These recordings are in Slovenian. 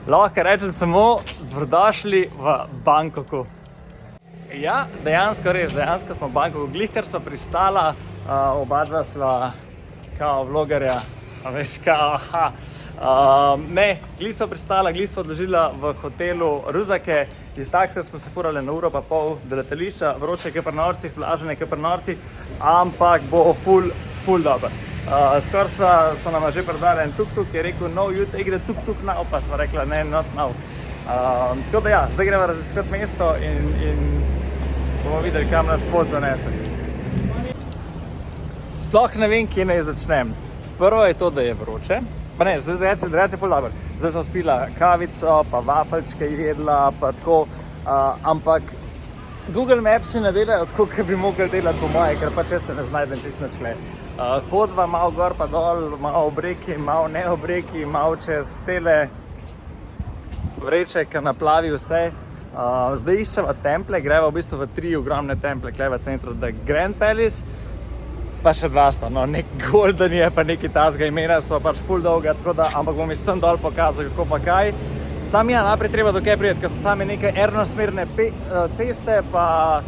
Lahko rečem samo dobrodošli v Bangkoku. Ja, dejansko smo v Bangkoku. Glih, ker sva pristala, oba dva sva kao vlogerja, a veš, kao, ne, glih sva pristala, glih sva odložila v hotelu Ruzake, iz taksija smo se furali na uro pa pol do letališča, vroče je pri norcih, vlažene je pri norcih, ampak bo ful dobro. Skoraj so nama že predali en tuk-tuk, je rekel, no, you take the tuk-tuk now, pa sva rekla, ne, not now. Tako da ja, zdaj greva raziskati mesto in bomo videli, kam nas pot zanese. Sploh ne vem, kje naj začnem. Prvo je to, da je vroče. Pa ne, zdaj je ful dobro. Zdaj sem spila kavico, pa vafelčke jedla, pa tako. Ampak Google Maps ne delajo tako, kot bi mogli delati po moje, ker pa če se ne znajdem čisto nič le. Hodva malo gor pa dol, malo ob reki, malo ne ob reki, malo čez tele vreče, ki naplavi vse. Zdaj iščeva temple, greva v bistvu v 3 ogromne temple, tukaj v centru, The Grand Palace, pa še 2 sta, no, nek Golden je, pa neki tazga imena so pač ful dolga, tako da, ampak bom iz tam dol pokazal, kako pa kaj. Sam ja, naprej treba do kaj prijeti, ker so same neke enosmerne ceste, pa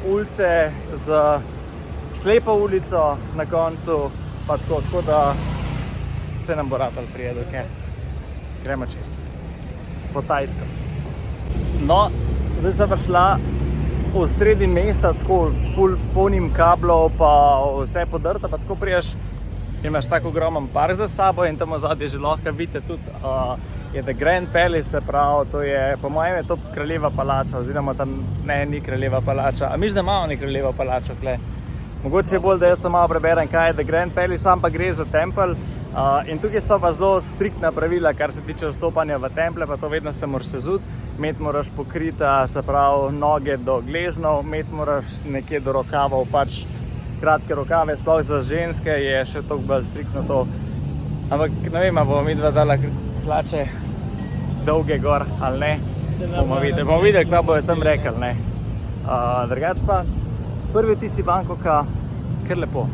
ulice z slepo ulico na koncu, pa tako da se nam bo ratal prijeti, ok. Gremo čez. Po Tajsko. No, zdaj sem prišla v sredi mesta, tako ful polnim kablov, pa vse podrto, pa tako priješ, imaš tako ogromen park za sabo in tam ozadje že lahko vidite tudi je The Grand Palace, se pravi, to je, po mojem je to kraljeva palača, oziroma tam ne, ni kraljeva palača, a misliš, da imamo ni kraljeva palača, kle? Mogoče je bolj, da jaz to malo preberem, kaj je The Grand Palace, sam pa gre za tempelj. In tukaj so pa zelo striktna pravila, kar se tiče vstopanja v temple, pa to vedno se moraš sezuti. Imeti moraš pokrita, se pravi, noge do gležnov, imeti moraš nekje do rokavov, pač kratke rokave, sploh za ženske je še toliko bolj striktno to. Ampak ne vem, bomo midva dala hlače dolge gor ali ne. Bomo videli, kaj bojo tam rekli, ne. Drugače pa, prvi vtis Bangkoka, kar lepo,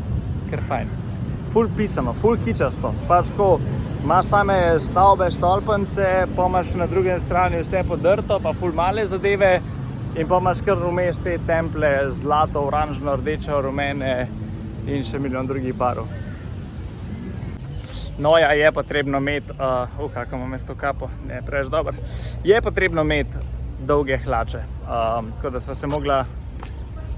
kar fajn. Ful pisano, ful kičasto, pač ko imaš same stavbe, stolpence, pa imaš na drugi strani vse podrto, pa ful male zadeve in pa imaš kar vmes te temple, zlato, oranžno, rdečo, rumene in še milijon drugih barv. No ja, je potrebno imeti, kako imam jaz to kapo, ne preveč dobro, je potrebno imeti dolge hlače, tako da sva se mogla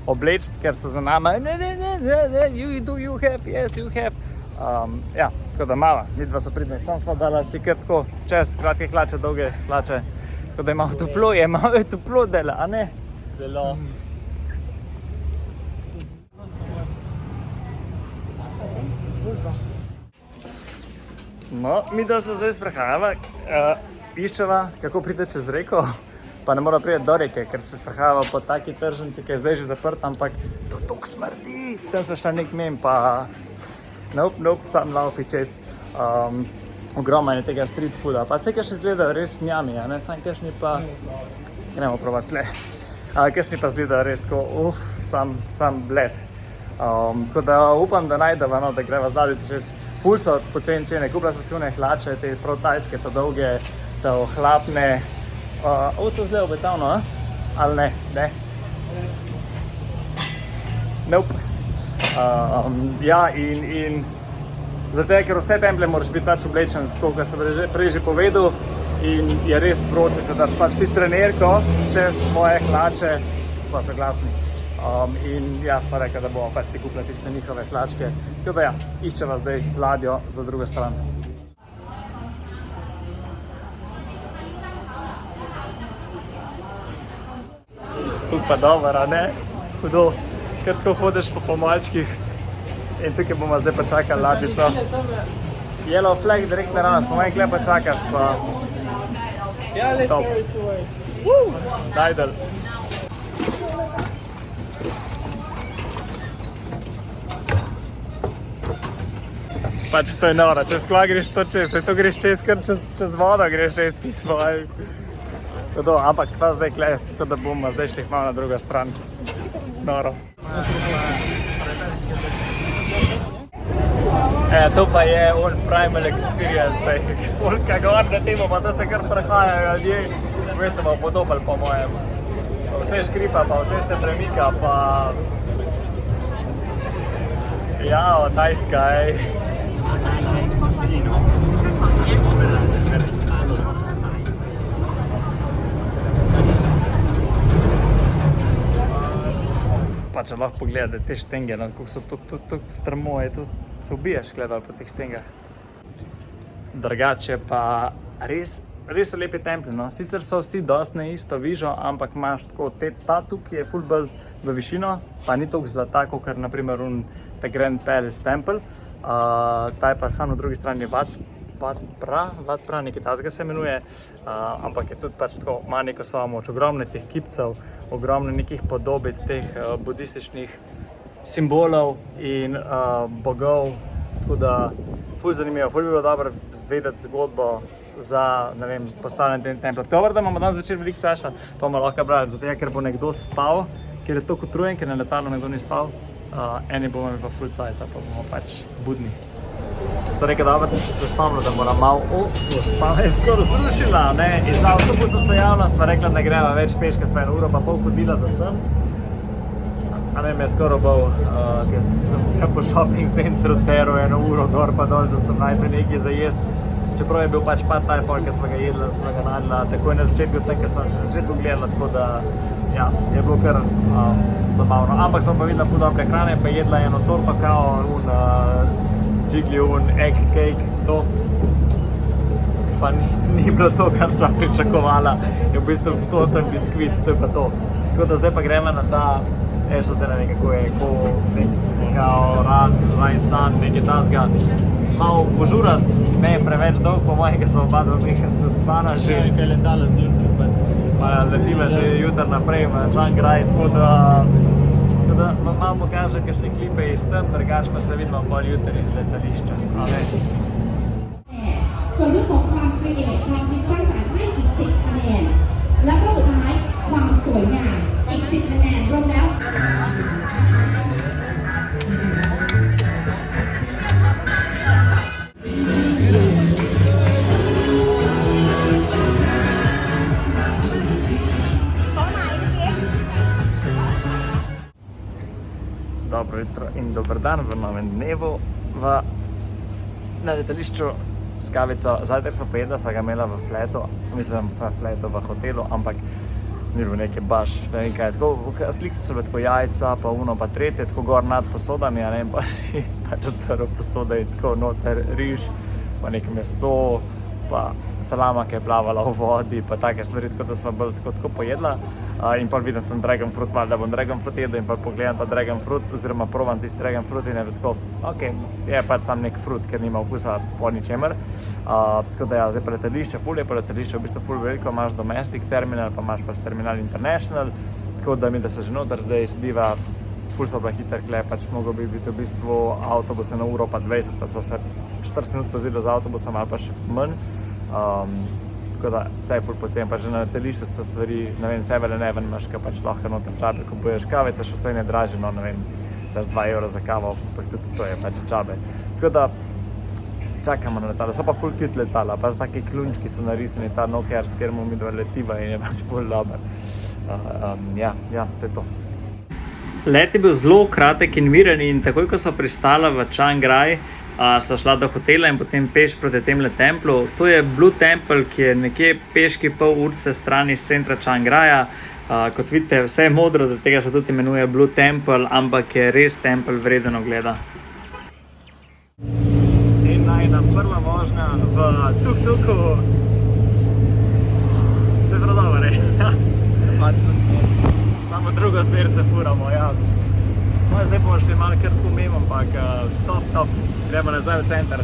obleči, ker so za nama, you have, yes, you have. Ja, tako da mala, midva so pridne, sam sva dala si kar tako čez kratke hlače, dolge hlače, tako da je malo toplo dela, a ne? Zelo. No, midva se zdaj sprehajava, iščeva, kako pride čez reko. Pa ne mora priti do reke, ker se sprehajava po taki tržnici, ki je zdaj že zaprt, ampak to toliko smrdi. Tam smo šla nek mem, pa nope, sam laufi čez. Ogromno je tega street fooda, pa vse, ki še izgledajo res njami, ne? Sam kakšni pa, gremo probati tle, kakšni pa izgledajo res tako, sam bled. Tako da upam, da najdeva, no, da greva zladiti čez. Ful so poceni cene, kupila sem si one hlače, te prav tajske, ta dolge, ta ohlapne. To zgleda obetavno, ali ne? Ne? Nope. Ja, in zato, ker vse temple moraš biti pač oblečen, tako kot sem prej že povedal, in je res vroče, če daš pač ti trenerko čez svoje hlače, pa so glasni. In ja, sva rekla, da bomo pač si kupila tiste njihove hlačke, tako da ja, iščeva zdaj ladjo za drugo stran. Tukaj pa dobro, a ne? Hudo, ker tako hodiš po pomalčkih in tukaj bomo zdaj pa čakali ladjico. Yellow flag direkt na nas, po manj kle pa čakaš pa... Ja, let's go, it's away. Dajdel. Pač to je noro, če skla greš to čez, to greš čez, kar čez vodo greš čez pismo. Ampak sva zdaj kle, tako da bomo zdaj šli malo na drugo stran. Noro. To pa je on primal experience, polka gor na temo, pa da se kar prehajajo ljudje, mi se bomo podobali po mojem. Vse škripa, pa vse se premika, pa... Ja, Tajska, Pa če lahko pogledate te štenge, kako so to strmo, se ubiješ gledal po teh štengah. Drugače pa res so lepi templji, no. Sicer so vsi dosti na isto vižo, ampak imaš tako, ta tukaj je ful bolj v višino, pa ni toliko zlata, kot na primer The Grand Palace Temple. Ta je pa samo na drugi strani Wat Phra, nekaj tasga se imenuje, ampak je tudi pač tako, ima neko svojo moč, ogromno teh kipcev, ogromno nekih podobic teh budističnih simbolov in bogov, tako da ful zanimivo, ful bi bilo dobro vedeti zgodbo za, ne vem, postavljanje tem templja. Dobro, da imamo danes večer veliko časa, pa bomo lahko brali, zato ker bo nekdo spal, ker je toliko utrujen, ker na letalu nekdo ni spal, eni bomo pa ful cajta, pa bomo pač budni. So rekel, dobro, da se spomnil, da moram malo, spava je skoraj zrušila, ne, iz avtobusa so javno, sva rekla, da greva več peške, sva 1 uro pa pol hodila do sem. A ne, me je skoraj bol, ker sem po shopping centru teral 1 uro gor pa dol, da sem najdel nekaj za jest. Čeprav je bil pač pad taj pol, ker sva ga jedla, sva ga najdela, takoj na začetku, ker sva že na začetku gledala, tako da, ja, je bilo kar zabavno. Ampak sem pa videla ful dobre hrane, pa jedla eno torto kao, jiggly, egg cake, to. Pa ni bilo to, kar sva pričakovala, je v bistvu to ten biskvit, to je pa to. Tako da zdaj pa gremo na ta, še zdaj ne vem kako je, kao rajsan, nekaj tasga. Malo požuran, ne preveč dolg, po mojega smo oba dva nekaj zaspana že. Kaj je letala zjutraj, pač. Pa letila že jutr naprej v Chiang Rai, tako da vam malo pokažem kakšne klipe iz tam, drugače pa se vidimo bolj jutri iz letališča. ส่วนเรื่องของความครีเอทความคิดสร้างสรรค์ให้อีก10 คะแนน แล้วก็สุดท้ายความสวยงามอีก10 คะแนนรวมแล้ว Dobro jutro in dober dan v novem dnevu na letališču s kavico. Zajtrk smo pojedla, sva ga imela v fletu, mislim v fletu v hotelu, ampak ni bilo neke baš, ne vem kaj, tako, slikce so bile tako jajca, pa uno, pa tretje, tako gor nad posodami, a ne, pa si pač odprl posode in tako noter riž, pa nekaj meso, pa salama, ki je plavala v vodi, pa take stvari, tako da sva bolj tako pojedla. In pa vidim tam dragon fruit, da bom dragon fruit jedel in pa pogledam ta dragon fruit, oziroma provam tisti dragon fruit in je tako, ok, je pač sam nek fruit, ker nima okusa po ničemer. Tako da ja, zdaj pa letališče, ful je pa letališče, v bistvu ful veliko, imaš domestic terminal, pa imaš pač terminal international, tako da mi da se že noter zdaj sediva, ful so bila hiter, kle, pač mogel bi biti v bistvu avtobuse na uro pa 20, pa sva se 40 minut pozidla z avtobusom ali pa še manj. Tako da vse je ful pocen, pa že na letališču so stvari, ne vem, 7-Eleven imaš, ki pač lahko noter čabe kupuješ kavice, še vse ne draži, no ne vem, daš 2 evra za kavo, ampak tudi to je pač čabe. Tako da čakamo na letala, so pa ful cute letala, pa taki klunčki so narisani, ta Nokia, s kjer mi dva letiva in je pač ful dober. Ja, to je to. Let je bil zelo kratek in miren in takoj, ko so pristala v Chiang Rai, sva šla do hotela in potem peš proti temle templu. To je Blue Temple, ki je nekje peški pol urce stran iz centra Chiang Raja. Kot vidite, vse je modro, zaradi tega se tudi imenuje Blue Temple, ampak je res tempelj vreden ogleda. In najna prva vožnja v tuk-tuku. Se je prav dobro, ne? Samo drugo smer se furamo, ja. No, zdaj bomo šli malo kar tako mimo, ampak top. Gremo nazaj v center.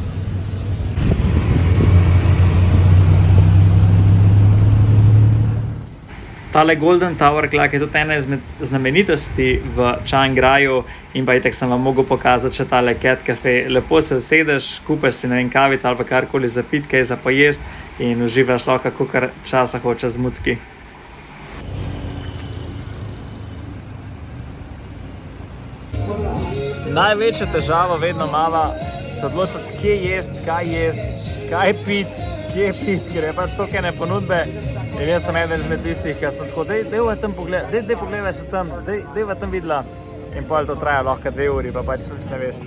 Tale Golden Tower Clock je tudi ena izmed znamenitosti v Chiang Raju in pa itak sem vam mogel pokazati še tale Cat Cafe. Lepo se usedeš, kupaš si, ne vem, kavico ali pa karkoli za pit, kaj za pojest in uživaš lahko, kakor časa hoče z mucki. Največja težava vedno mala se odločiti, kje jesti, kaj piti, kje piti, ker je pač toliko ene ponudbe. In jaz sem eden izmed tistih, ki sem tako, dej v tem pogled, dej pogledaj se tam, dej v tem videla. In pol to traja lahko 2 uri, pa pač ne veš.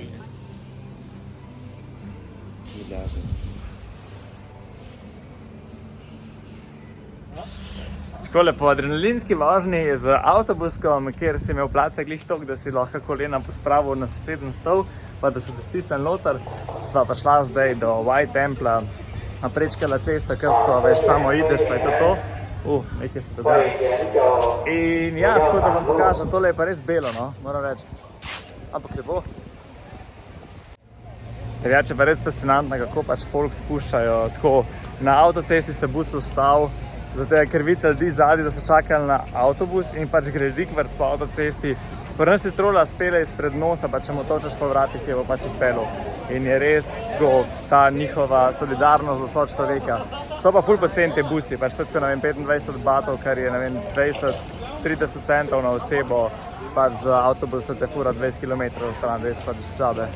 Takole, po adrenalinski vožnji z avtobuskom, kjer si imel place glih toliko, da si lahko kolena pospravil na soseden stol, pa da so te stisnili noter, sva prišla zdaj do White Templa, prečkala cesto, ker tako veš, samo ideš, pa je to. Nekaj se dogaja. In ja, tako da vam pokažem, tole je pa res belo, no, moram reči. Ampak lepo. Drugače pa res fascinantno, kako pač folk spuščajo. Tako, na avtocesti se bus ustavil, zato ker vidite ljudi zadnji, da so čakali na avtobus in pač gre rikverc po avtocesti. Pri nas je trola spela izpred nosa, pa če mu točeš po vratih, je bo pač odpeljal. In je res tako, ta njihova solidarnost do sočloveka. So pa ful poceni te busi, pač tako, ne vem, 25 batov, kar je, ne vem, 20-30 centov na osebo, pač za avtobus te fura 20 km stran, res pač džabe.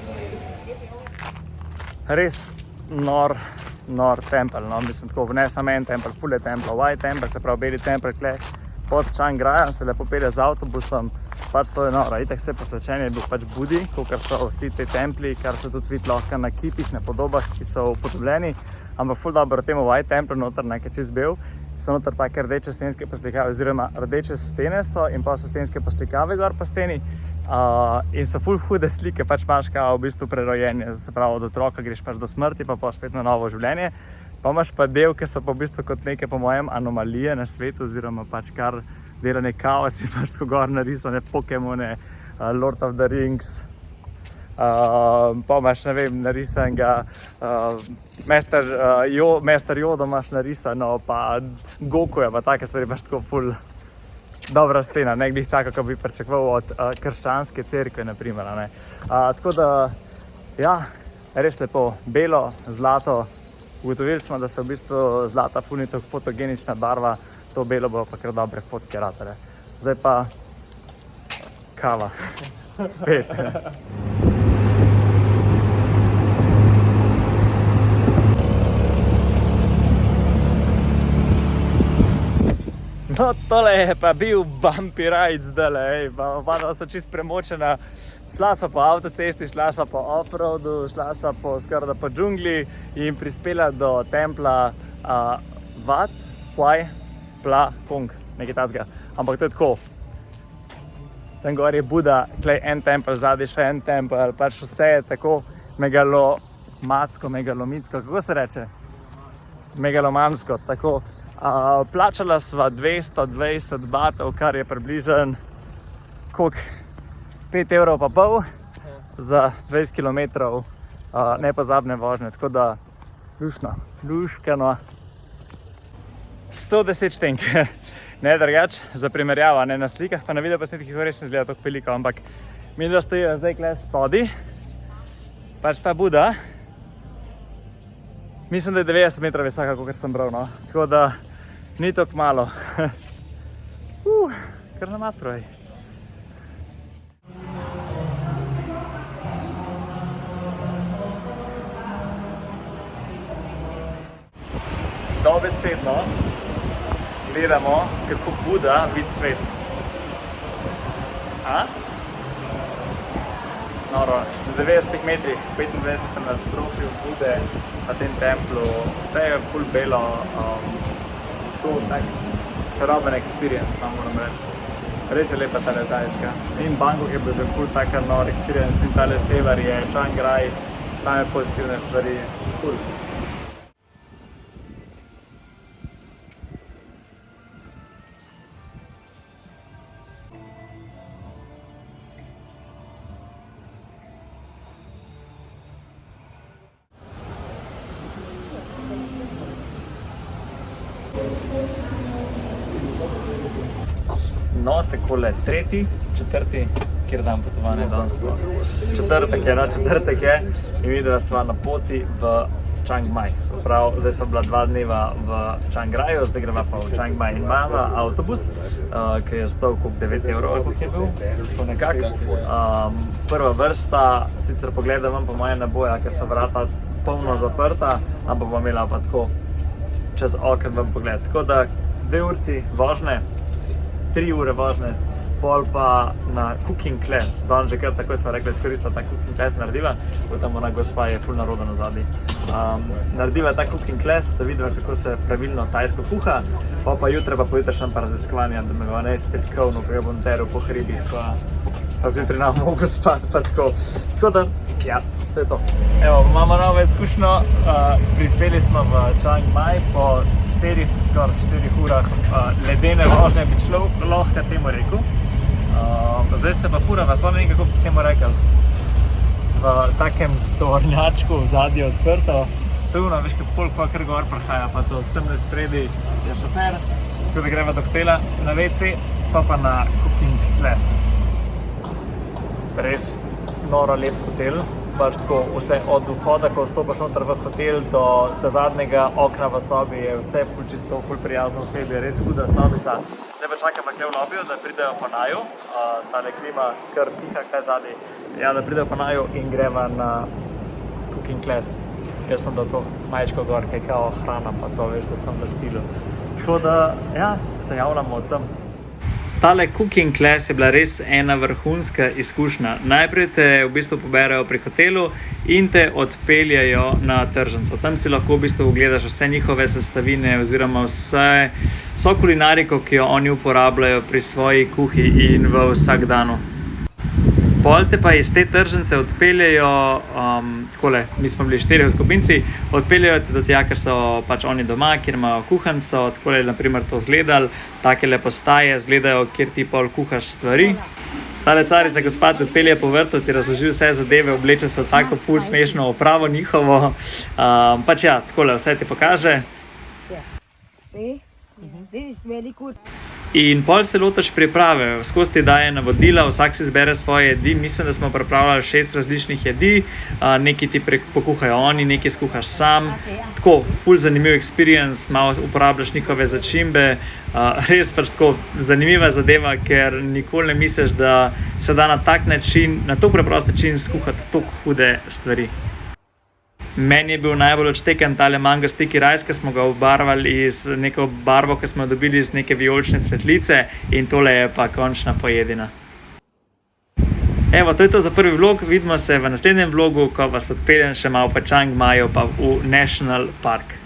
Res nor tempelj, no, mislim tako, ne samo en tempelj, ful je tempelj, White Temple, se pravi beli tempelj, kle pod Chiang Rajem, se lepo pelje z avtobusom, pač to je noro, itak vse posvečenje je bil pač Budi, kakor so vsi te templji, kar se tudi vidi lahko na kipih, na podobah, ki so upodobljeni, ampak ful dobro temu White Temple noter nekaj čist bil, so noter take rdeče stenske poslikave, oziroma rdeče stene so in pa so stenske poslikave gor po steni. In so ful hude slike, pač imaš kao v bistvu prerojenje, se pravi od otroka greš pač do smrti, pa spet na novo življenje. Pa imaš pa del, ki so pa v bistvu kot neke, po mojem, anomalije na svetu, oziroma pač kar delane kaos in pač tako gor narisane Pokemone, Lord of the Rings, pa imaš, ne vem, narisanega Mester Yoda imaš narisano, pa Gokuja, pa take stvari pač tako ful dobra scena, ne glih tako, kot bi pričakoval od krščanske cerkve, na primer, ne. Tako da, ja, res lepo, belo, zlato. Ugotovili smo, da se v bistvu zlata ful ni tako fotogenična barva, to belo bo pa kar dobre fotke ratale. Zdaj pa kava, spet. No, tole je pa bil bumpy ride zdajle, pa so čist premočena. Šla sva po avtocesti, šla sva po off-roadu, šla sva po skoraj po džungli in prispela do templa Wat Phuai Pla Pung, nekaj tazga. Ampak to je tako. Tam gor je Buda, tlej en tempel, zadaj še en tempel, pač vse je tako megalomatsko, megalomitsko, kako se reče? Megalomansko, tako. Plačala sva 220 batov, kar je približno 5,5 evrov za 20 km nepozabne vožnje, tako da luškano. 110 štenk. Ne drugač, za primerjavo, ne na slikah, pa na videoposnetkih res ne izgleda tako veliko, ampak mi da stojijo zdaj kle spodaj, pač ta Buda. Mislim, da je 90 metrov visoka, kakor sem bral, no. Tako da ni tako malo. Kar na matro je. Dobesedno gledamo, kako Buda vidi svet. Noro, na 90 metrih, 25 nadstropju Bude na tem templu, vse je ful belo, tako tak čaroben experience, no, moram reči. Res je lepa tale Tajska. In Bangkok je bil že ful taka nor experience in tale sever je, Chiang Rai, same pozitivne stvari, ful. No, takole, četrti, kjer dan potovanje danes sploh. Četrtek je in videla sva na poti v Chiang Mai. Zdaj so bila 2 dneva v Chiang Raju, zdaj greva pa v Chiang Mai in imamo avtobus, ki je stal koliko 9 evrov, ali koliko je bil, tako nekako. Prva vrsta, sicer pogledam vam po moje ne boja, ker so vrata polno zaprta, ampak bom imela pa tako čez oken vam pogled. Tako da 2 urci vožnje, 3 ure vožnje, pol pa na cooking class. Danes že kar takoj sem rekla, izkoristila ta cooking class naredila, tam ona gospa je ful naroda nazadnji. Naredila ta cooking class, da vidiva, kako se pravilno tajsko kuha, pa jutra pa pojutrišnjem pa raziskovanja, da me bo ne spet kovno, ko jo bom teril po hribih, pa zjutraj nam mogo spati, pa tako. Tako da, ja, to je to. Evo, imamo novo izkušnjo, prispeli smo v Chiang Mai po skoraj 4 urah ledene vožnje, bi človek lahko temu rekel. Zdaj se pa furava, sploh ne vem, kako bi se temu rekel, v takem tovornjačku v zadnji odprto. Tuvno, veš, kako kar gor prahaja, pa to temne spredi je šofer, tako da greva do hotela na WC, pa na cooking class. Res noro lep hotel, pač tako vse od vhoda, ko vstopaš noter v hotel, do zadnjega okna v sobi je vse ful čisto, ful prijazno osebje, res huda sobica. Zdaj pa čakam na v lobiju, da pridejo po naju, tale klima kar piha kaj zadnji, ja, da pridejo po naju in greva na cooking class. Jaz sem dal to majčko gor, kaj kao hrana, pa to veš, da sem v stilu. Tako da, ja, se javljamo o tem. Tale cooking class je bila res ena vrhunska izkušnja. Najprej te v bistvu poberejo pri hotelu in te odpeljajo na tržnico. Tam si lahko v bistvu ogledaš vse njihove sestavine oziroma vso kulinariko, ki jo oni uporabljajo pri svoji kuhi in v vsakdanu. Pol te pa iz te tržnice odpeljajo, takole, mi smo bili 4 v skupinci, odpeljajo te do tja, ker so pač oni doma, kjer imajo kuhanco, takole je naprimer to zgledal, takele postaje zgledajo, kjer ti pol kuhaš stvari. Tale carica, gospa te odpelje po vrtu, ti razloži vse zadeve, obleče se v tako ful smešno opravo njihovo, pač ja, takole vse ti pokaže. In pol se lotaš priprave, skozi ti daje navodila, vsak si zbere svoje jedi, mislim, da smo pripravljali 6 različnih jedi, nekaj ti pokuhajo oni, nekaj skuhaš sam, tako, ful zanimiv experience, malo uporabljaš njihove začimbe, res pač tako zanimiva zadeva, ker nikoli ne misliš, da se da na tak način, na to preprost način skuhati toliko hude stvari. Meni je bil najbolj odšteken tale mango sticky rice, ki smo ga obarvali z neko barvo, ki smo jo dobili iz neke vijolične cvetlice in tole je pa končna pojedina. Evo, to je to za prvi vlog, vidimo se v naslednjem vlogu, ko vas odpeljem še malo po Chiang Maju pa v National Park.